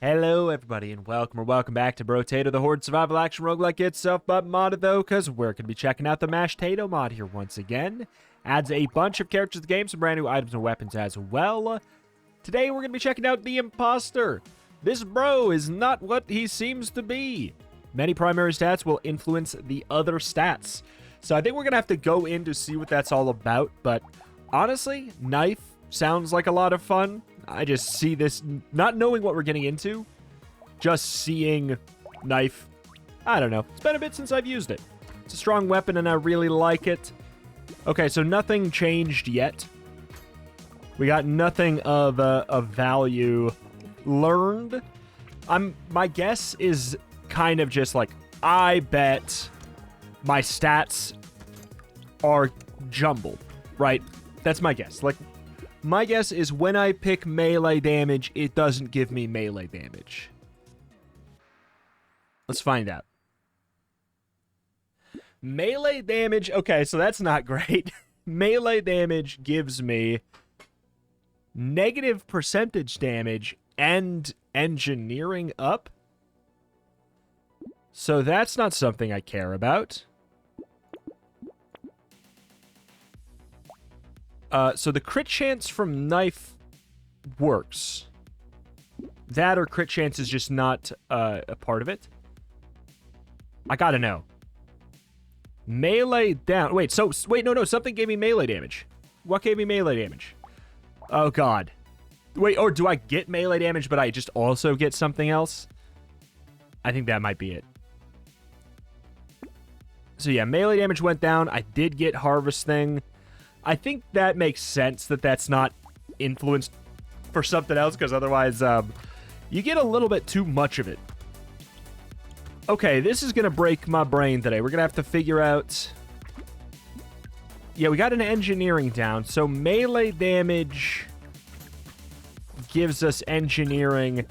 Hello, everybody, and welcome back to Brotato, the horde survival action roguelike itself, but modded though, because we're going to be checking out the Mashed Tato mod here once again. Adds a bunch of characters to the game, some brand new items and weapons as well. Today, we're going to be checking out the Imposter. This bro is not what he seems to be. Many primary stats will influence the other stats. So I think we're going to have to go in to see what that's all about, but honestly, knife sounds like a lot of fun. I just see this, not knowing what we're getting into, just seeing knife. I don't know. It's been a bit since I've used it. It's a strong weapon, and I really like it. Okay, so nothing changed yet. We got nothing of value learned. My guess is kind of just like, I bet my stats are jumbled, right? That's my guess. Like, my guess is when I pick melee damage, it doesn't give me melee damage. Let's find out. Melee damage, okay, so that's not great. Melee damage gives me negative percentage damage and engineering up. So that's not something I care about. So the crit chance from knife works. That or crit chance is just not a part of it. I gotta know. Melee down. Wait, no, something gave me melee damage. What gave me melee damage? Oh, God. Wait, or do I get melee damage, but I just also get something else? I think that might be it. So yeah, melee damage went down. I did get harvesting. I think that makes sense that that's not influenced for something else, because otherwise you get a little bit too much of it. Okay, this is going to break my brain today. We're going to have to figure out... Yeah, we got an engineering down, so melee damage gives us engineering,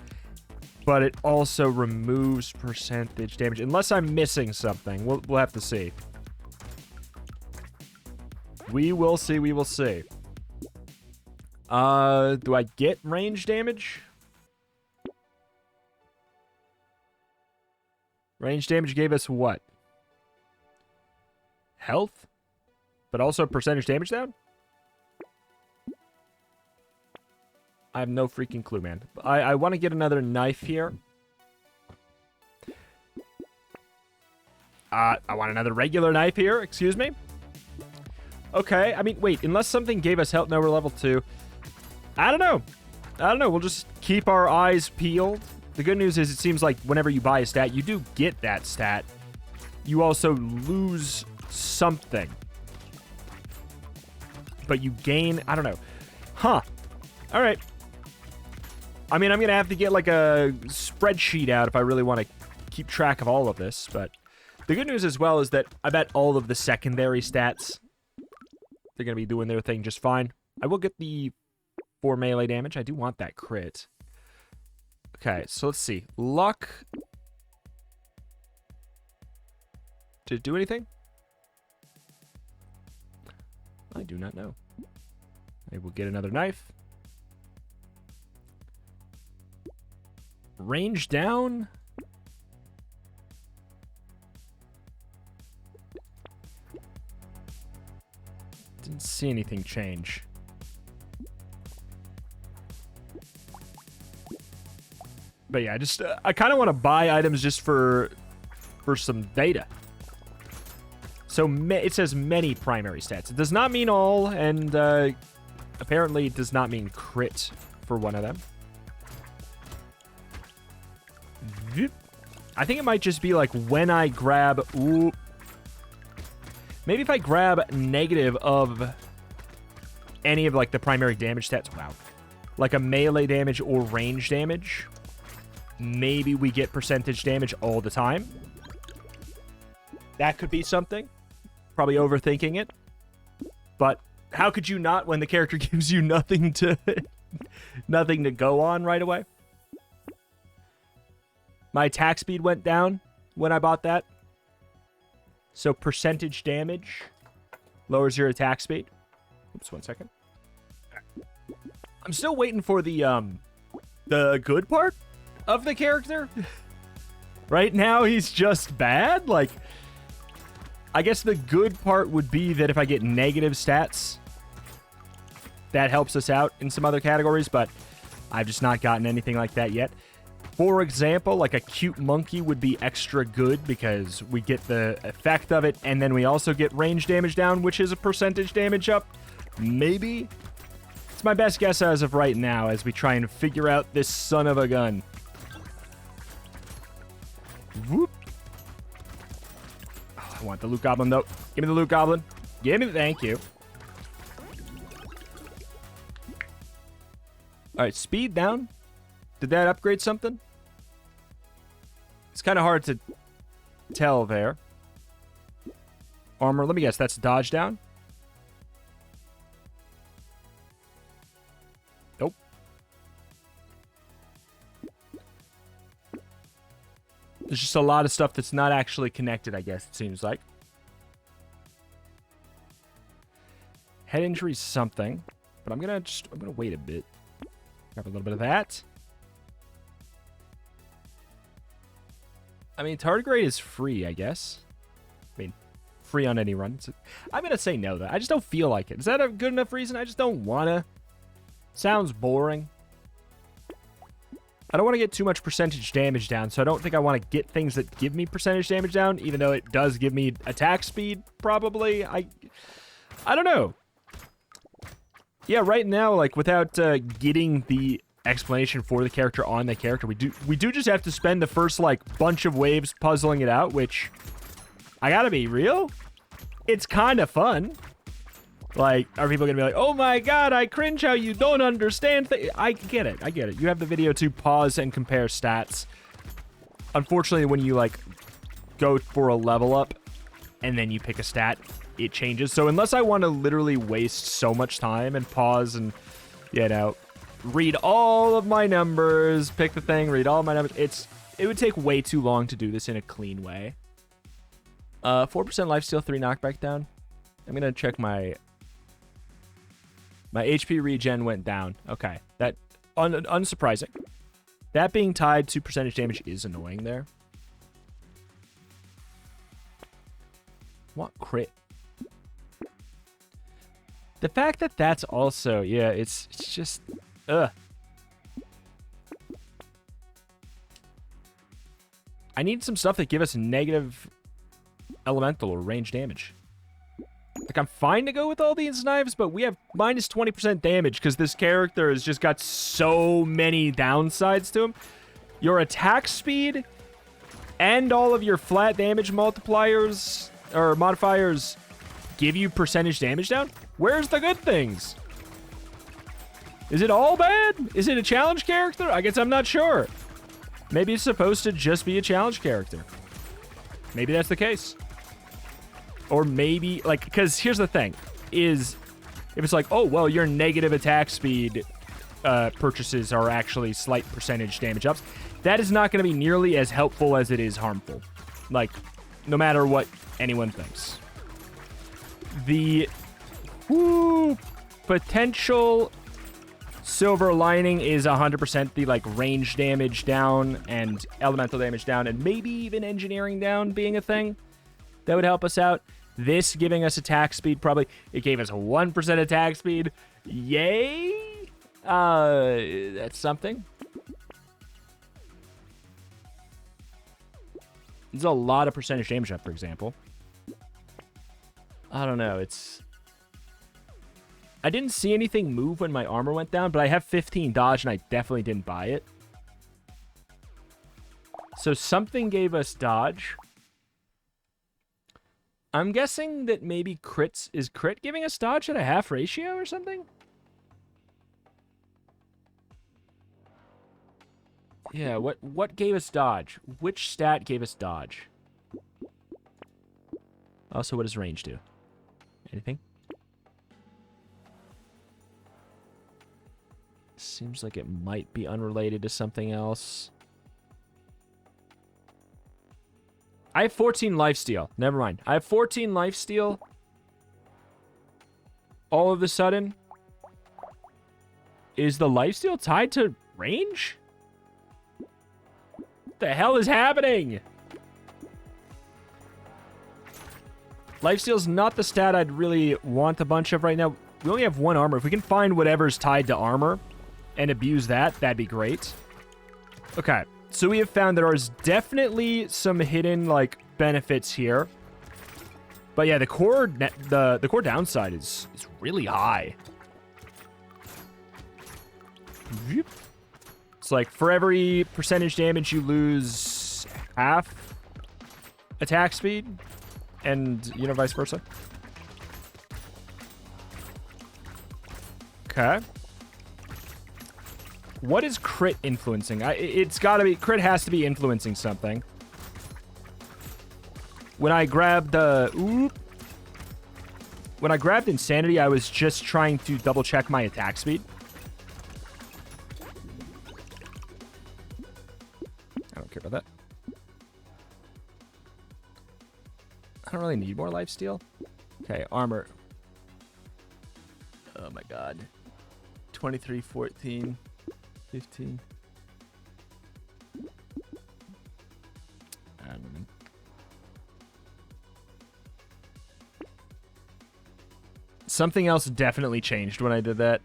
but it also removes percentage damage. Unless I'm missing something. We'll have to see. We will see, we will see. Do I get range damage? Range damage gave us what? Health? But also percentage damage down? I have no freaking clue, man. I want to get another knife here. I want another regular knife here, excuse me. Okay, I mean, wait, unless something gave us health, no, we're level 2. I don't know. We'll just keep our eyes peeled. The good news is it seems like whenever you buy a stat, you do get that stat. You also lose something. But you gain, I don't know. Huh. All right. I mean, I'm going to have to get like a spreadsheet out if I really want to keep track of all of this. But the good news as well is that I bet all of the secondary stats, they're going to be doing their thing just fine. I will get the 4 melee damage. I do want that crit. Okay, so let's see. Luck. Did it do anything? I do not know. Maybe we'll get another knife. Range down. Didn't see anything change. But yeah, just I kind of want to buy items just for some data. So it says many primary stats. It does not mean all, and apparently it does not mean crit for one of them. I think it might just be like when I grab... Ooh, maybe if I grab negative of any of like the primary damage stats. Wow. Like a melee damage or range damage. Maybe we get percentage damage all the time. That could be something. Probably overthinking it. But how could you not when the character gives you nothing to nothing to go on right away? My attack speed went down when I bought that. So percentage damage lowers your attack speed. Oops, 1 second. I'm still waiting for the good part of the character. Right now, he's just bad. Like, I guess the good part would be that if I get negative stats, that helps us out in some other categories, but I've just not gotten anything like that yet. For example, like a cute monkey would be extra good because we get the effect of it, and then we also get range damage down, which is a percentage damage up. Maybe. It's my best guess as of right now as we try and figure out this son of a gun. Whoop. Oh, I want the loot goblin, though. Give me the loot goblin. Give me the... Thank you. All right, speed down. Did that upgrade something? It's kind of hard to tell there. Armor, let me guess, that's dodge down? Nope. There's just a lot of stuff that's not actually connected, I guess, it seems like. Head injury something, but I'm gonna wait a bit. Grab a little bit of that. I mean, tardigrade is free, I guess. I mean, free on any run. I'm going to say no, though. I just don't feel like it. Is that a good enough reason? I just don't want to. Sounds boring. I don't want to get too much percentage damage down, so I don't think I want to get things that give me percentage damage down, even though it does give me attack speed, probably. I don't know. Yeah, right now, like, without getting the explanation for the character on the character, we do just have to spend the first, like, bunch of waves puzzling it out, which, I gotta be real, it's kind of fun. Like, are people gonna be like, oh my god, I cringe how you don't understand I get it. You have the video to pause and compare stats. Unfortunately, when you, like, go for a level up and then you pick a stat, it changes. So unless I want to literally waste so much time and pause and, you know, read all of my numbers, pick the thing, read all my numbers, it would take way too long to do this in a clean way. 4% lifesteal, 3 knockback down. I'm gonna check my HP regen went down. Okay, that unsurprising. That being tied to percentage damage is annoying there. What crit? The fact that that's also, yeah, it's just, ugh. I need some stuff that give us negative elemental or range damage. Like, I'm fine to go with all these knives, but we have minus 20% damage because this character has just got so many downsides to him. Your attack speed and all of your flat damage multipliers or modifiers give you percentage damage down? Where's the good things? Is it all bad? Is it a challenge character? I guess I'm not sure. Maybe it's supposed to just be a challenge character. Maybe that's the case. Or maybe, like, because here's the thing, is if it's like, oh, well, your negative attack speed purchases are actually slight percentage damage ups, that is not going to be nearly as helpful as it is harmful. Like, no matter what anyone thinks. The potential silver lining is 100% the, like, range damage down and elemental damage down and maybe even engineering down being a thing that would help us out. This giving us attack speed, probably. It gave us a 1% attack speed. Yay! That's something. There's a lot of percentage damage up, for example. I don't know, it's... I didn't see anything move when my armor went down, but I have 15 dodge, and I definitely didn't buy it. So something gave us dodge. I'm guessing that maybe crits... Is crit giving us dodge at a half ratio or something? Yeah, what gave us dodge? Which stat gave us dodge? Also, what does range do? Anything? Seems like it might be unrelated to something else. I have 14 lifesteal. Never mind. I have 14 lifesteal. All of a sudden, is the lifesteal tied to range? The hell is happening? Lifesteal's not the stat I'd really want a bunch of right now. We only have 1 armor. If we can find whatever's tied to armor and abuse that, that'd be great. Okay, so we have found there's definitely some hidden, like, benefits here. But yeah, the core downside is really high. It's like for every percentage damage, you lose half attack speed, and you know, vice versa. Okay. What is crit influencing? It's got to be crit. Has to be influencing something. When I grabbed when I grabbed Insanity, I was just trying to double check my attack speed. I don't care about that. I don't really need more lifesteal. Okay, armor. Oh my god. 23, 14, 15. I don't know. Something else definitely changed when I did that.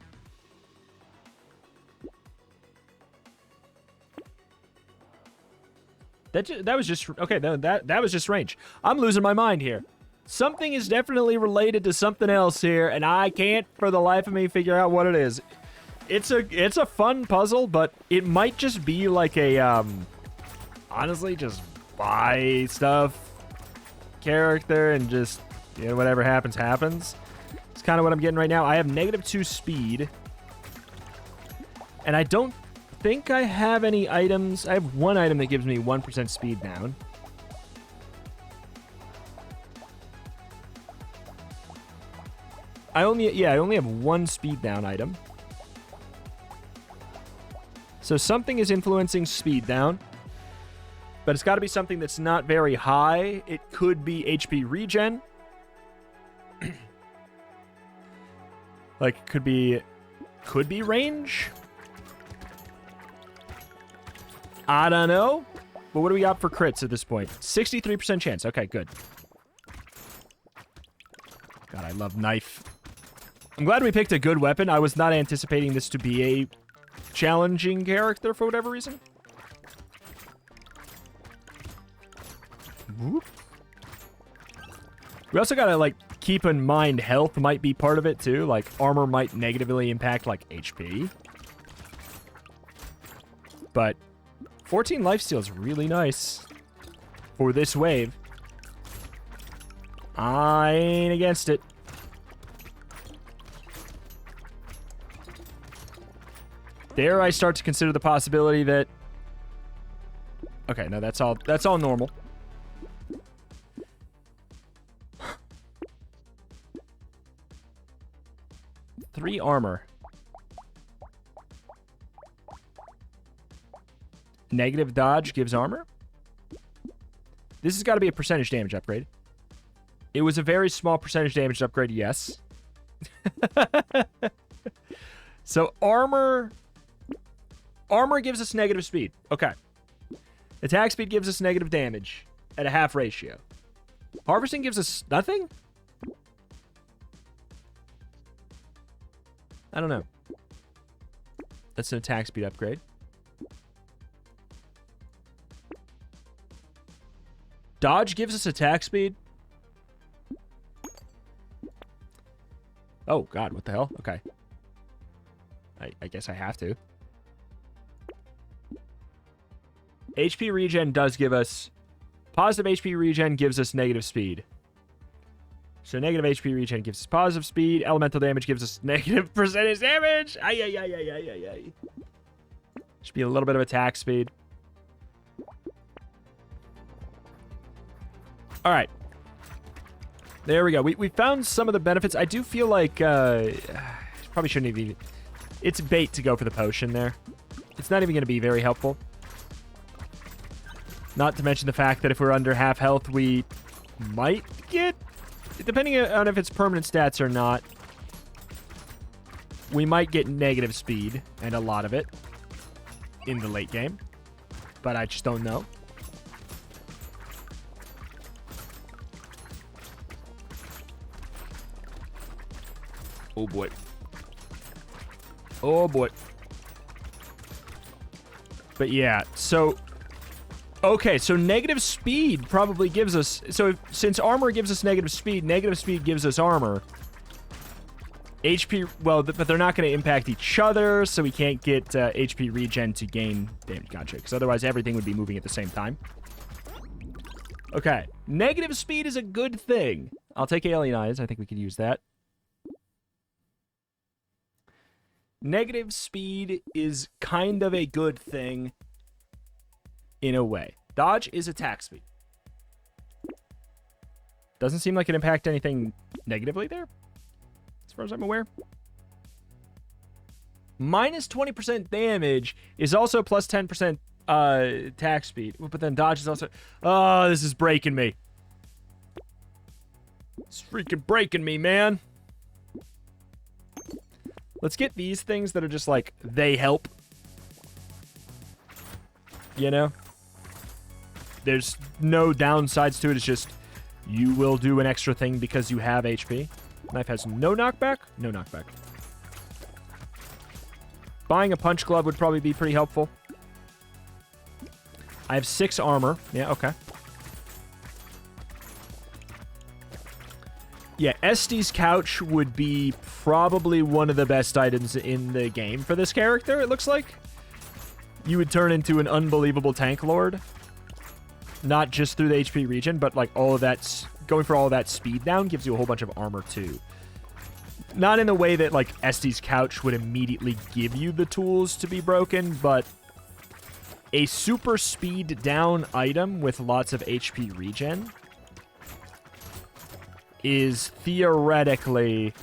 That was just okay. That was just range. I'm losing my mind here. Something is definitely related to something else here, and I can't for the life of me figure out what it is. It's a fun puzzle, but it might just be like a honestly just buy stuff character and just, you know, whatever happens happens. It's kind of what I'm getting right now. I have -2 speed, and I don't think I have any items. I have 1 item that gives me 1% speed down. I only have 1 speed down item. So something is influencing speed down, but it's got to be something that's not very high. It could be HP regen. Like, could be range. I don't know. But what do we got for crits at this point? 63% chance. Okay, good. God, I love knife. I'm glad we picked a good weapon. I was not anticipating this to be a challenging character for whatever reason. Whoop. We also gotta, like, keep in mind health might be part of it, too. Like, armor might negatively impact, like, HP. But 14 lifesteal is really nice for this wave. I ain't against it. There I start to consider the possibility that... Okay, no, that's all normal. Three armor. Negative dodge gives armor. This has got to be a percentage damage upgrade. It was a very small percentage damage upgrade, yes. So armor gives us negative speed. Okay. Attack speed gives us negative damage at a half ratio. Harvesting gives us nothing? I don't know. That's an attack speed upgrade. Dodge gives us attack speed. Oh, God, what the hell? Okay. I guess I have to. HP regen does give us... Positive HP regen gives us negative speed. So negative HP regen gives us positive speed. Elemental damage gives us negative percentage damage. Ay. Should be a little bit of attack speed. All right. There we go. We found some of the benefits. I do feel like... probably shouldn't have even... It's bait to go for the potion there. It's not even going to be very helpful. Not to mention the fact that if we're under half health, we might get... Depending on if it's permanent stats or not, we might get negative speed, and a lot of it, in the late game. but I just don't know. Oh boy. Oh boy. But yeah, so... Okay, so negative speed probably gives us... So since armor gives us negative speed gives us armor. HP... Well, but they're not going to impact each other, so we can't get HP regen to gain damage. Gotcha, because otherwise everything would be moving at the same time. Okay, negative speed is a good thing. I'll take Alien Eyes. I think we could use that. Negative speed is kind of a good thing in a way. Dodge is attack speed. Doesn't seem like it impacts anything negatively there, as far as I'm aware. Minus 20% damage is also plus 10% attack speed. But then dodge is also... Oh, this is breaking me. It's freaking breaking me, man. Let's get these things that are just like, they help. You know? There's no downsides to it. It's just, you will do an extra thing because you have HP. Knife has no knockback? No knockback. Buying a punch glove would probably be pretty helpful. I have 6 armor. Yeah, okay. Yeah, Estes Couch would be probably one of the best items in the game for this character, it looks like. You would turn into an unbelievable tank lord. Not just through the HP regen, but like all of that, going for all of that speed down gives you a whole bunch of armor too. Not in the way that like Estes Couch would immediately give you the tools to be broken, but a super speed down item with lots of HP regen is theoretically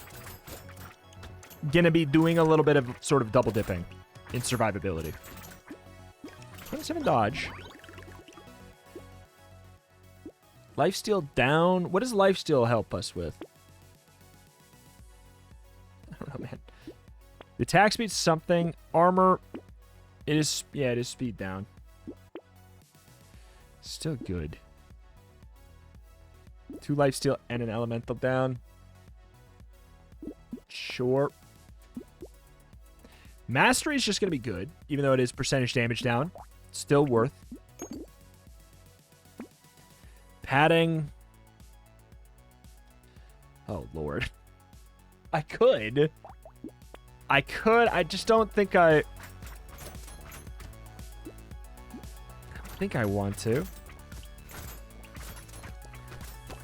gonna be doing a little bit of sort of double dipping in survivability. 27 dodge. Lifesteal down. What does lifesteal help us with? I don't know, man. The attack speed's something. Armor. It is, yeah, it is speed down. Still good. 2 lifesteal and an elemental down. Sure. Mastery is just going to be good, even though it is percentage damage down. Still worth. Padding. Oh, Lord. I could. I just don't think I want to.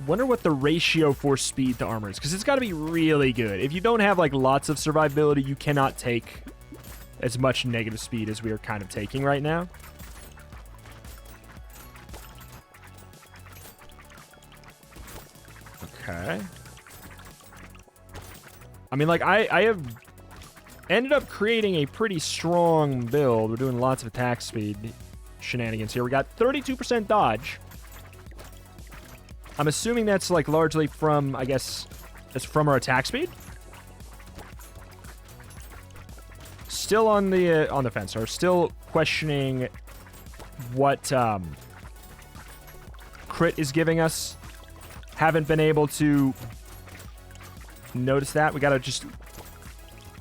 Wonder what the ratio for speed to armor is, because it's got to be really good. If you don't have like lots of survivability, you cannot take as much negative speed as we are kind of taking right now. Okay. I mean, like, I have ended up creating a pretty strong build. We're doing lots of attack speed shenanigans here. We got 32% dodge. I'm assuming that's, like, largely from, I guess, that's from our attack speed. Still on the fence. Or still questioning what crit is giving us. Haven't been able to notice that. We gotta just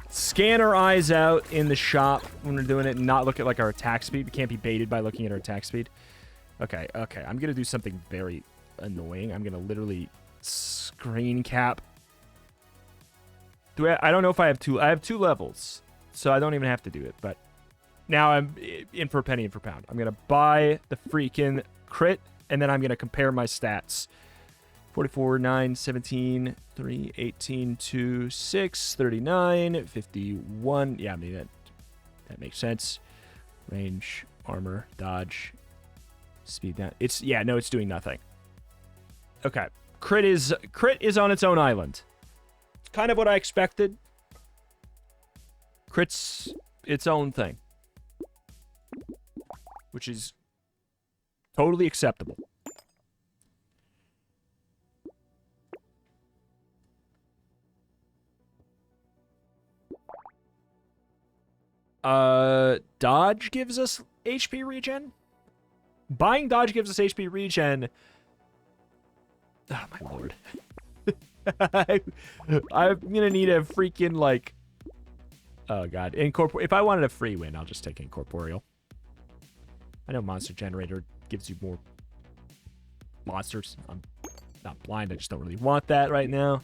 scan our eyes out in the shop when we're doing it and not look at, like, our attack speed. We can't be baited by looking at our attack speed. Okay, okay. I'm gonna do something very annoying. I'm gonna literally screen cap. I don't know if I have 2. I have 2 levels, so I don't even have to do it. But now I'm in for a penny and for a pound. I'm gonna buy the freaking crit, and then I'm gonna compare my stats. 44, 9, 17, 3, 18, 2, 6, 39, 51. Yeah, I mean, that makes sense. Range, armor, dodge, speed down. It's, yeah, no, it's doing nothing. Okay. Crit is on its own island. It's kind of what I expected. Crit's its own thing. Which is totally acceptable. Dodge gives us HP regen. Buying dodge gives us HP regen. Oh, my lord. I'm gonna need a freaking, like... Oh, God. If I wanted a free win, I'll just take Incorporeal. I know Monster Generator gives you more monsters. I'm not blind. I just don't really want that right now.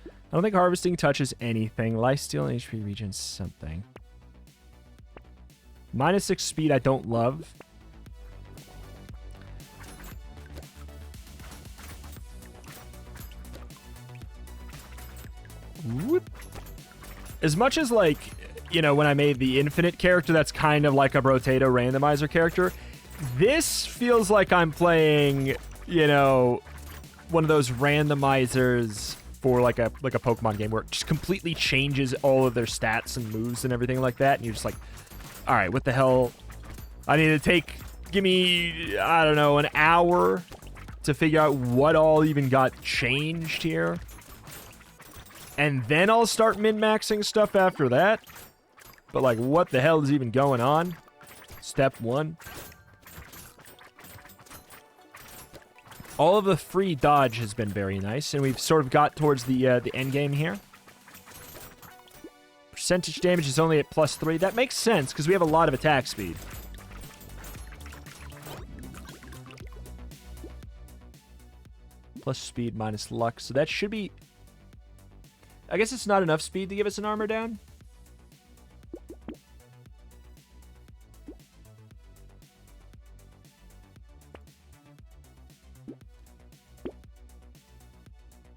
I don't think Harvesting touches anything. Lifesteal and HP regen something. -6 speed I don't love. Whoop. As much as, like, you know, when I made the Infinite character, that's kind of like a Brotato randomizer character. This feels like I'm playing, you know, one of those randomizers for like a Pokemon game where it just completely changes all of their stats and moves and everything like that. And you're just like, all right, what the hell? I need to give me, I don't know, an hour to figure out what all even got changed here. And then I'll start min-maxing stuff after that. But, like, what the hell is even going on? Step 1. All of the free dodge has been very nice, and we've sort of got towards the end game here. Percentage damage is only at +3. That makes sense, because we have a lot of attack speed. Plus speed minus luck, so that should be... I guess it's not enough speed to give us an armor down.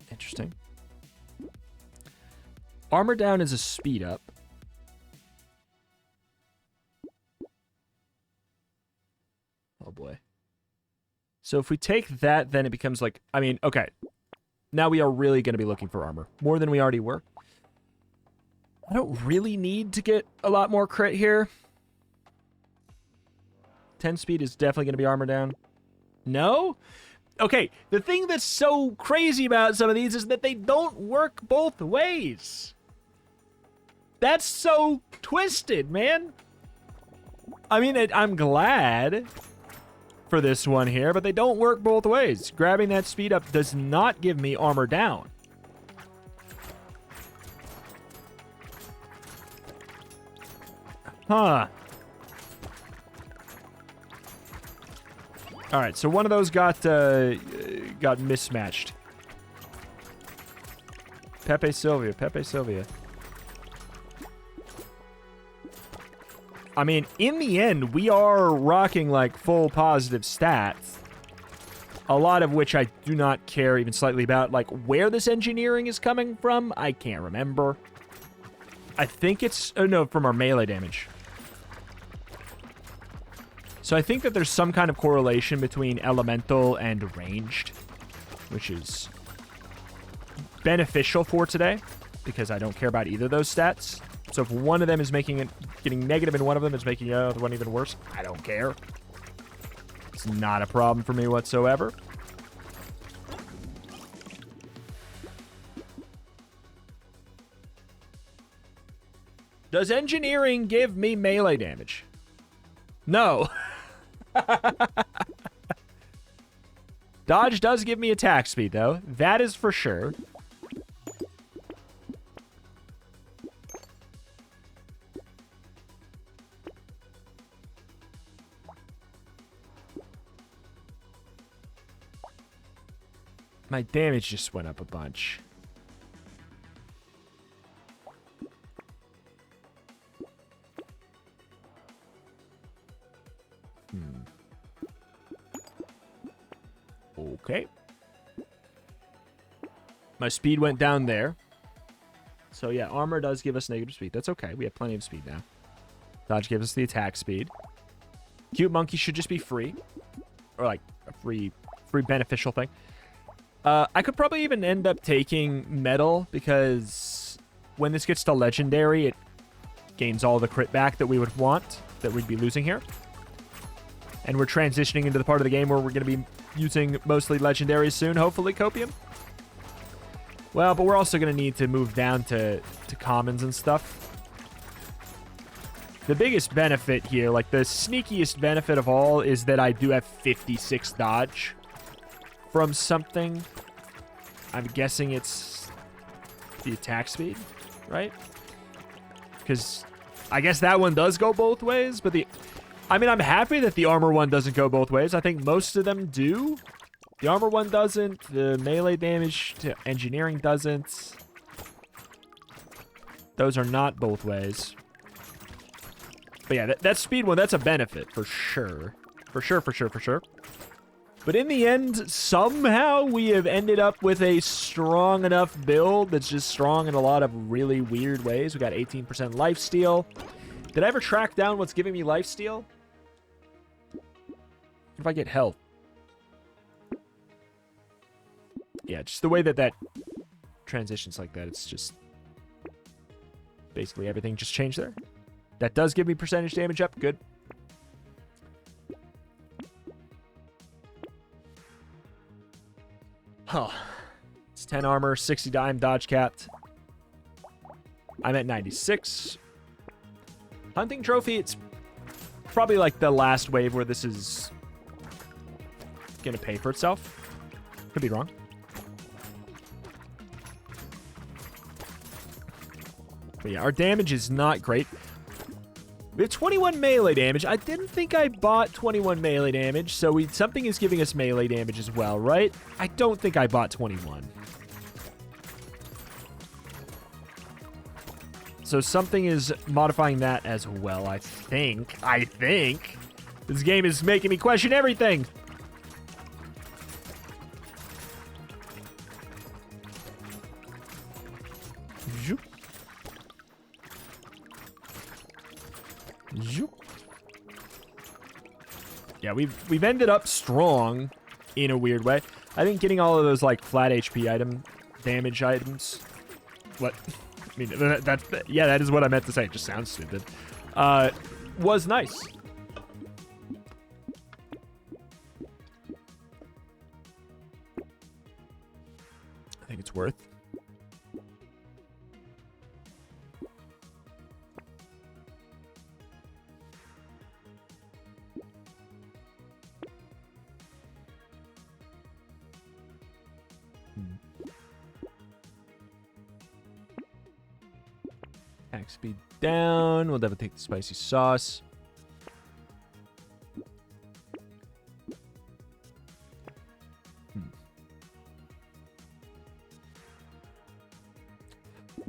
Interesting. Armor down is a speed up. Oh boy. So if we take that, then it becomes like... I mean, okay. Now we are really going to be looking for armor. More than we already were. I don't really need to get a lot more crit here. 10 speed is definitely going to be armor down. No? Okay, the thing that's so crazy about some of these is that they don't work both ways. That's so twisted, man. I mean, I'm glad for this one here, but they don't work both ways. Grabbing that speed up does not give me armor down. Huh. All right, so one of those got mismatched. Pepe Sylvia. I mean, in the end, we are rocking, like, full positive stats. A lot of which I do not care even slightly about. Like, where this engineering is coming from, I can't remember. I think it's... Oh, no, from our melee damage. So I think that there's some kind of correlation between elemental and ranged, which is beneficial for today, because I don't care about either of those stats. So if one of them is getting negative and one of them is making the other one even worse, I don't care. It's not a problem for me whatsoever. Does engineering give me melee damage? No. Dodge does give me attack speed, though. That is for sure. My damage just went up a bunch. Okay. My speed went down there. So yeah, armor does give us negative speed. That's okay. We have plenty of speed now. Dodge gives us the attack speed. Cute monkey should just be free. Or like a free beneficial thing. I could probably even end up taking metal because when this gets to legendary, it gains all the crit back that we would want, that we'd be losing here. And we're transitioning into the part of the game where we're going to be using mostly legendaries soon, hopefully, Copium. Well, but we're also going to need to move down to commons and stuff. The biggest benefit here, like the sneakiest benefit of all, is that I do have 56 dodge from something. I'm guessing it's the attack speed, right? Because I guess that one does go both ways, but I mean, I'm happy that the armor one doesn't go both ways. I think most of them do. The armor one doesn't. The melee damage to engineering doesn't. Those are not both ways. But yeah, that speed one, that's a benefit for sure. For sure. But in the end, somehow we have ended up with a strong enough build that's just strong in a lot of really weird ways. We got 18% lifesteal. Did I ever track down what's giving me lifesteal? If I get health. Yeah, just the way that transitions like that, it's just basically everything just changed there. That does give me percentage damage up. Good. Huh. It's 10 armor, 60 dime, dodge capped. I'm at 96. Hunting trophy, it's probably like the last wave where this is going to pay for itself. Could be wrong. But yeah, our damage is not great. We have 21 melee damage. I didn't think I bought 21 melee damage, so something is giving us melee damage as well, right? I don't think I bought 21. So something is modifying that as well, I think. This game is making me question everything. Zoop. Yeah, we've ended up strong in a weird way. I think getting all of those like flat HP damage items. What? I mean, that is what I meant to say. It just sounds stupid. Was nice. I think it's worth. Attack speed down. We'll definitely take the spicy sauce.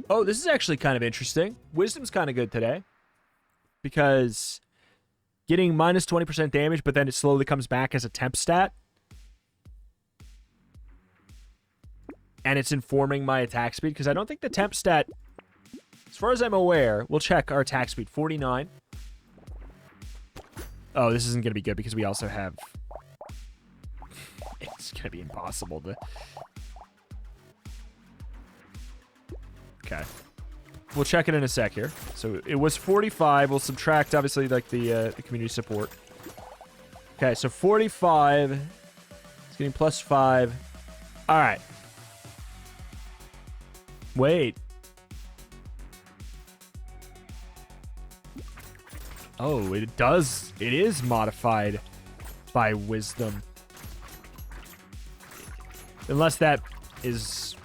Oh, this is actually kind of interesting. Wisdom's kind of good today. Because getting minus 20% damage, but then it slowly comes back as a temp stat. And it's informing my attack speed. Because I don't think the temp stat... As far as I'm aware, we'll check our attack speed. 49. Oh, this isn't going to be good because we also have... It's going to be impossible to... Okay. We'll check it in a sec here. So it was 45. We'll subtract, obviously, like the community support. Okay, so 45. It's getting plus 5. All right. Wait. Oh, it does. It is modified by wisdom. Unless that is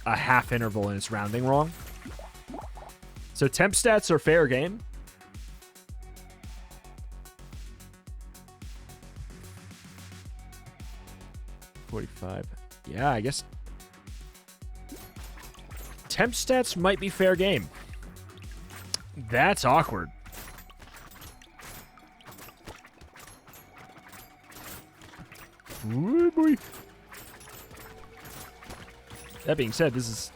a half interval and it's rounding wrong. So temp stats are fair game. $45. Yeah, I guess temp stats might be fair game. That's awkward. Ooh, boy. That being said, this is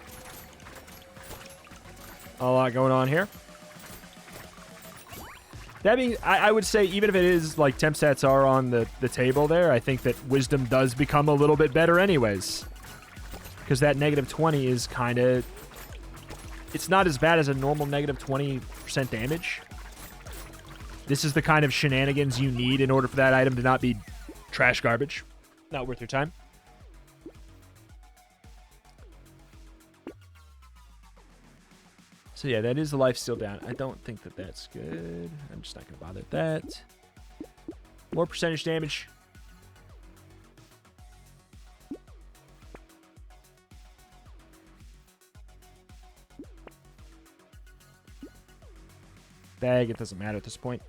a lot going on here. That being, I would say even if it is like temp stats are on the table there, I think that wisdom does become a little bit better anyways. Because that negative 20 is kind of... It's not as bad as a normal negative 20% damage. This is the kind of shenanigans you need in order for that item to not be trash garbage. Not worth your time. So yeah, that is the life steal down. I don't think that that's good. I'm just not going to bother with that. More percentage damage. Bag, it doesn't matter at this point.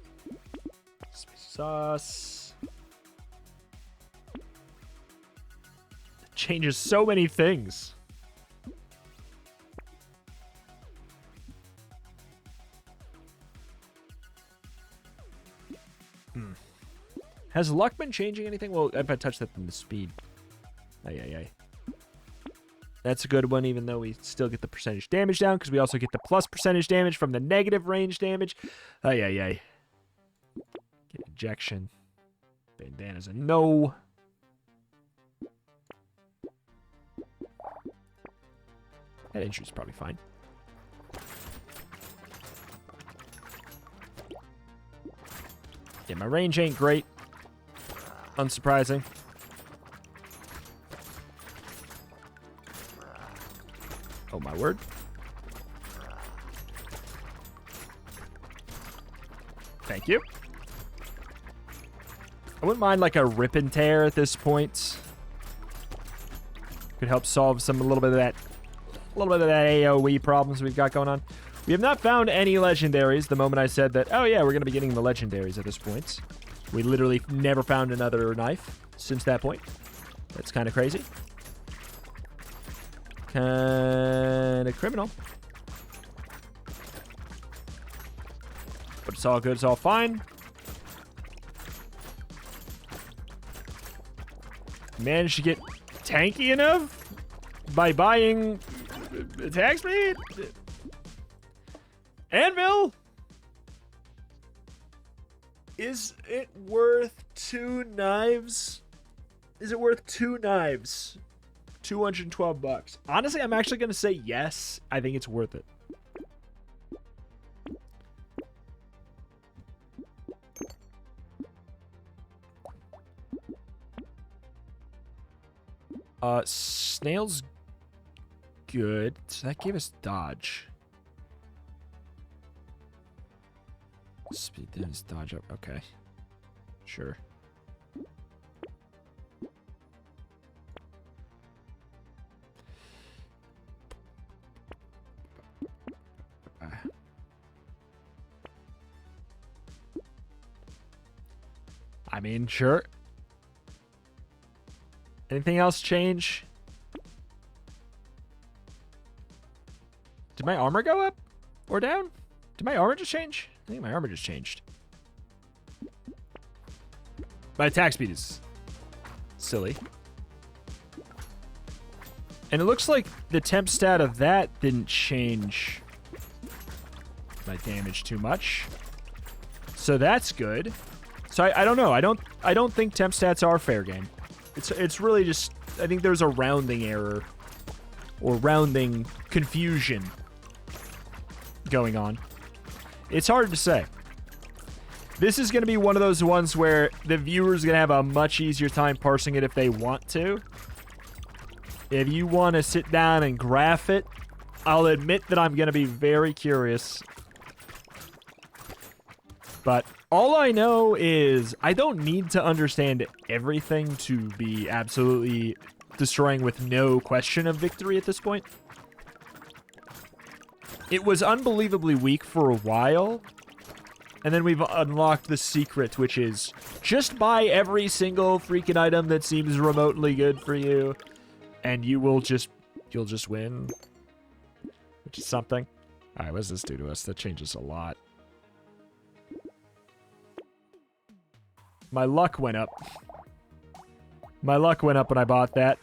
Sauce. It changes so many things. Has luck been changing anything? Well, if I touch that, then the speed. Ay. That's a good one, even though we still get the percentage damage down, because we also get the plus percentage damage from the negative range damage. Ay. Get ejection. Bandana's a no. That injury's probably fine. Yeah, my range ain't great. Unsurprising. Oh, my word. Thank you. I wouldn't mind like a rip and tear at this point. Could help solve a little bit of that AoE problems we've got going on. We have not found any legendaries the moment I said that, oh yeah, we're going to be getting the legendaries at this point. We literally never found another knife since that point. That's kind of crazy. Kind of criminal. But it's all good. It's all fine. Managed to get tanky enough by buying attack speed. Anvil! Is it worth 2 knives? Is it worth 2 knives? $212. Honestly, I'm actually going to say yes. I think it's worth it. Snail's good. So that gave us dodge. Speed then is dodge up. Okay. Sure. I mean, sure. Anything else change? Did my armor go up or down? Did my armor just change? I think my armor just changed. My attack speed is silly. And it looks like the temp stat of that didn't change my damage too much. So that's good. So I don't know. I don't think temp stats are fair game. It's really just, I think there's a rounding error or rounding confusion going on. It's hard to say. This is going to be one of those ones where the viewer's going to have a much easier time parsing it if they want to. If you want to sit down and graph it, I'll admit that I'm going to be very curious. But all I know is I don't need to understand everything to be absolutely destroying with no question of victory at this point. It was unbelievably weak for a while, and then we've unlocked the secret, which is just buy every single freaking item that seems remotely good for you, and you'll just win, which is something. All right, what does this do to us? That changes a lot. My luck went up. My luck went up when I bought that.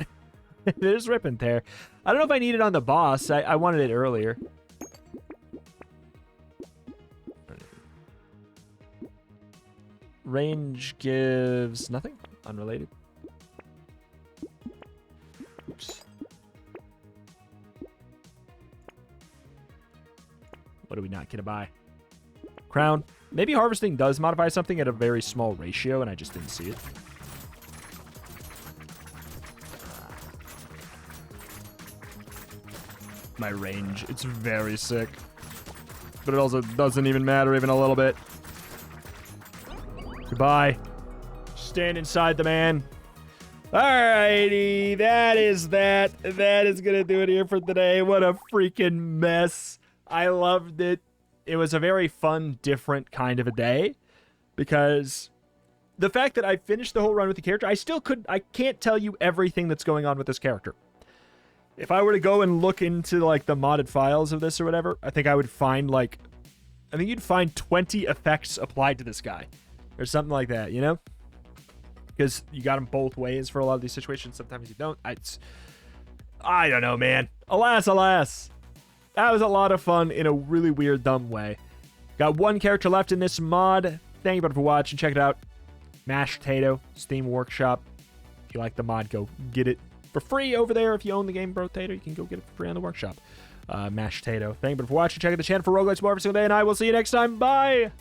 There's rip and tear. I don't know if I need it on the boss. I wanted it earlier. Range gives nothing. Unrelated. Oops. What do we not get to buy? Crown. Maybe harvesting does modify something at a very small ratio, and I just didn't see it. My range. It's very sick. but it also doesn't even matter even a little bit. Goodbye. Stand inside the man. Alrighty, that is that. That is gonna do it here for today. What a freaking mess. I loved it. It was a very fun, different kind of a day, because the fact that I finished the whole run with the character, I can't tell you everything that's going on with this character. If I were to go and look into, like, the modded files of this or whatever, I think I would find, like, I think you'd find 20 effects applied to this guy, or something like that, you know? Because you got them both ways for a lot of these situations. Sometimes you don't. I don't know, man. Alas, alas. That was a lot of fun in a really weird, dumb way. Got one character left in this mod. Thank you for watching. Check it out. Mashed Potato, Steam Workshop. If you like the mod, go get it for free over there. If you own the game Brotato, you can go get it for free on the workshop. Mashed Potato. Thank you for watching. Check out the channel for roguelites more every single day, and I will see you next time. Bye!